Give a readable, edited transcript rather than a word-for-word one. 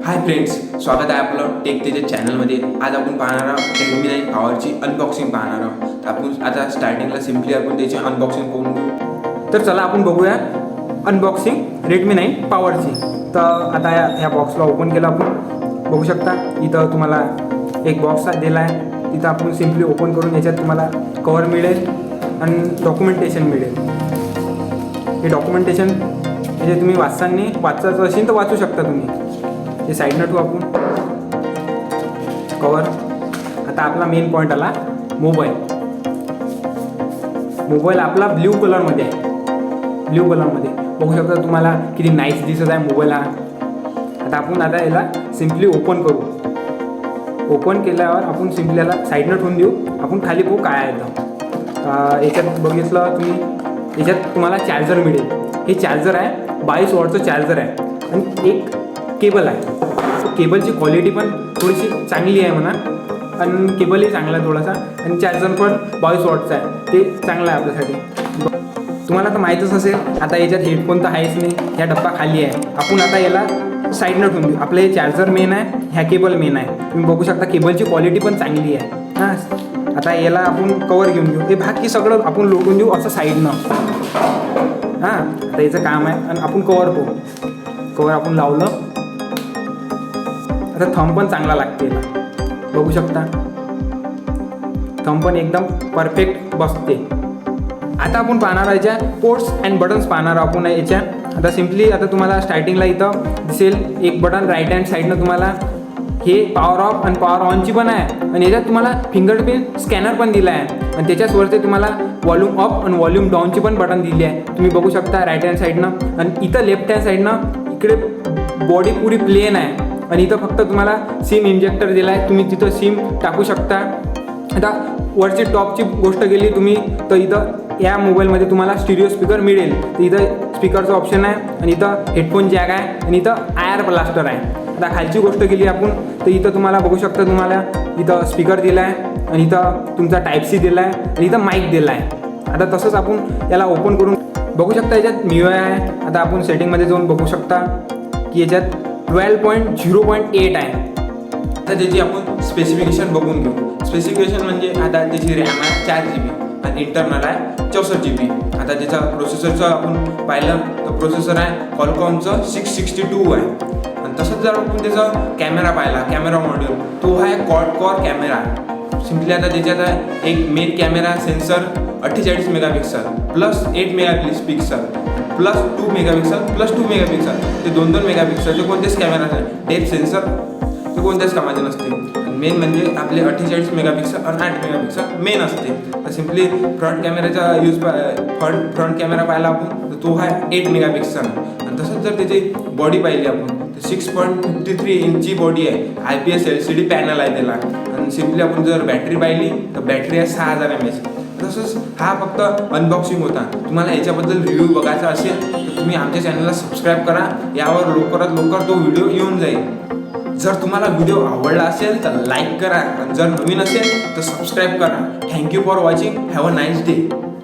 Hi friends, स्वागत आहे आपलं टेकतेच्या चॅनलमध्ये. आज आपण पाहणार आहोत Redmi 9 पॉवरची अनबॉक्सिंग पाहणार आहोत. तर आपण आता स्टार्टिंगला सिम्पली आपण त्याची अनबॉक्सिंग करून घेऊ. तर चला आपण बघूया अनबॉक्सिंग Redmi 9 पॉवरची. तर आता ह्या बॉक्सला ओपन केलं आपण. बघू शकता इथं तुम्हाला एक बॉक्स दिला आहे. तिथं आपण सिम्पली ओपन करून याच्यात तुम्हाला कवर मिळेल आणि डॉक्युमेंटेशन मिळेल. हे डॉक्युमेंटेशन म्हणजे तुम्ही वाचायचं असेल तर वाचू शकता तुम्ही. हे साईडनं ठेवू आपण कवर. आता आपला मेन पॉईंट आला मोबाईल आपला ब्ल्यू कलरमध्ये आहे. ब्ल्यू कलरमध्ये बघू शकता तुम्हाला किती नाईस दिसत आहे मोबाईल हा. आता याला सिम्पली ओपन करू. ओपन केल्यावर आपण सिम्पली याला साईडनं ठेवून देऊ. आपण खाली बघू काय आहे तर याच्यात बघितलं तुम्ही, याच्यात तुम्हाला चार्जर मिळेल. हे चार्जर आहे 22 वॉटचं चार्जर आहे आणि एक केबल आहे. केबलची क्वालिटी पण थोडीशी चांगली आहे म्हणा आणि केबलही चांगला आहे थोडासा आणि चार्जर पण 22 वॉटचा आहे. ते चांगलं आहे आपल्यासाठी. तुम्हाला तर माहीतच असेल. आता याच्यात हेडफोन तर आहेच नाही, ह्या डब्बा खाली आहे. आपण आता याला साईडनं ठेवून देऊ. आपलं हे चार्जर मेन आहे, ह्या केबल मेन आहे. तुम्ही बघू शकता केबलची क्वालिटी पण चांगली आहे. हां, आता याला आपण कवर घेऊन घेऊ. हे बाकी सगळं आपण लोटून देऊ असं साईडनं. हां, आता याचं काम आहे आणि आपण कवर करू. कवर आपण लावलं. आता थंब पण चांगला लागते याला. बघू शकता थंब पण एकदम परफेक्ट बसते. आता आपण पाहणार आहे याच्या पोर्ट्स अँड बटन्स पाहणार आपण याच्या. आता सिम्पली आता तुम्हाला स्टार्टिंगला इथं दिसेल एक बटन राईट हँड साईडनं. तुम्हाला हे पॉवर ऑफ आणि पॉवर ऑनची पण आहे आणि याच्यात तुम्हाला फिंगरप्रिंट स्कॅनर पण दिला आहे आणि त्याच्याचवरती तुम्हाला वॉल्यूम अप आणि वॉल्यूम डाऊनची पण बटन दिली आहे. तुम्ही बघू शकता राईट हँड साईडनं. आणि इथं लेफ्ट हँड साईडनं इकडे बॉडी पुरी प्लेन आहे आणि इथं फक्त तुम्हाला सिम इंजेक्टर दिला आहे. तुम्ही तिथं सिम टाकू शकता. आता वरची टॉपची गोष्ट केली तुम्ही तर इथं या मोबाईलमध्ये तुम्हाला स्टिरिओ स्पीकर मिळेल. तर इथं स्पीकरचं ऑप्शन आहे आणि इथं हेडफोन जॅक आहे आणि इथं आयर ब्लास्टर आहे. आता खालची गोष्ट केली आपण तर इथं तुम्हाला बघू शकता तुम्हाला इथं स्पीकर दिला आहे आणि इथं तुमचा टाईप सी दिला आहे आणि इथं माईक दिला आहे. आता तसंच आपण याला ओपन करून बघू शकता. याच्यात MIUI आहे. आता आपण सेटिंगमध्ये जाऊन बघू शकता की याच्यात 12.0.8 आहे. आता त्याची आपण स्पेसिफिकेशन बघून घेऊ. स्पेसिफिकेशन म्हणजे आता त्याची रॅम आहे 4 GB आणि इंटरनल आहे 64 GB. आता त्याचा प्रोसेसरचं आपण पाहिलं तर प्रोसेसर आहे क्वालकॉमचं 662 आहे. आणि तसंच जर आपण त्याचा कॅमेरा पाहिला, कॅमेरा मॉड्यूल तो आहे क्वाड कोर कॅमेरा. सिम्पली आता त्याच्यात आहे एक main camera sensor 48 megapixel plus 8 megapixel plus 2 megapixel plus 2 megapixel. ते 2 मेगापिक्सलचे कोणतेच कॅमेरा आहे. डेप्थ सेन्सर ते कोणत्याच कामाचे नसते. मेन म्हणजे आपले 48 मेगापिक्सल आणि 8 मेगापिक्सल मेन असते. तर सिम्पली फ्रंट कॅमेऱ्याचा यूज फ्रंट कॅमेरा पाहिला आपण तर तो आहे 8 मेगापिक्सल. आणि तसंच जर त्याची बॉडी पाहिली आपण तर 6.53 इंची बॉडी आहे. IPS LCD पॅनल आहे त्याला. आणि सिम्पली आपण जर बॅटरी पाहिली तर बॅटरी आहे 6000 mAh. तसंच हा फक्त अनबॉक्सिंग होता. तुम्हाला याच्याबद्दल रिव्ह्यू बघायचा असेल तर तुम्ही आमच्या चॅनलला सबस्क्राईब करा. यावर लवकरात लवकर तो व्हिडिओ येऊन जाईल. जर तुम्हाला व्हिडिओ आवडला असेल तर लाईक करा आणि जर नवीन असेल तर सबस्क्राईब करा. Thank you for watching. Have a nice day.